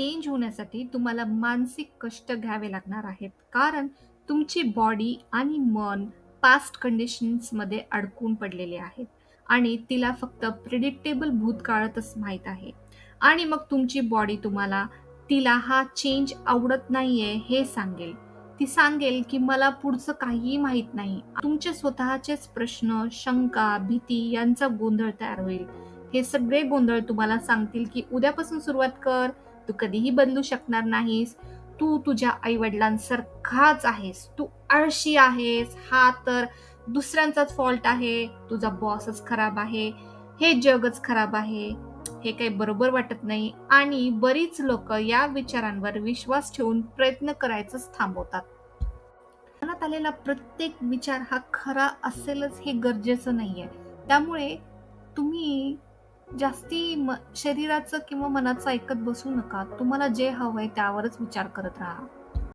Change होण्यासाठी तुम्हाला मानसिक कष्ट घ्यावे लागणार आहेत. कारण तुमची बॉडी आणि मन पास्ट कंडिशन्समध्ये अडकून पडलेले आहेत आणि तिला फक्त प्रिडिक्टेबल भूतकाळातच माहीत आहे. आणि मग तुमची बॉडी तुम्हाला तिला हा चेंज आवडत नाहीये हे सांगेल. ती सांगेल, की मला पुढचं काहीही माहीत नाही. तुमचे स्वतःचेच प्रश्न, शंका, भीती यांचा गोंधळ तयार होईल. हे सगळे गोंधळ तुम्हाला सांगतील, की उद्यापासून सुरुवात कर. तू कधीही बदलू शकणार नाहीस. तू तुझ्या आई-वडिलांसारखाच आहेस. तू आळशी आहेस. हा तर दुसऱ्यांचाच फॉल्ट आहे. तुझा बॉसच खराब आहे. हे जगच खराब आहे. हे काही बरोबर वाटत नाही आणि बरीच लोकं या विचारांवर विश्वास ठेवून प्रयत्न करायचंच थांबवतात. मनात आलेला प्रत्येक विचार हा खरा असेलच हे गरजेचं नाहीये. त्यामुळे तुम्ही जास्ती शरीराचं किंवा मनाचं ऐकत बसू नका. तुम्हाला जे हवंय त्यावरच विचार करत राहा.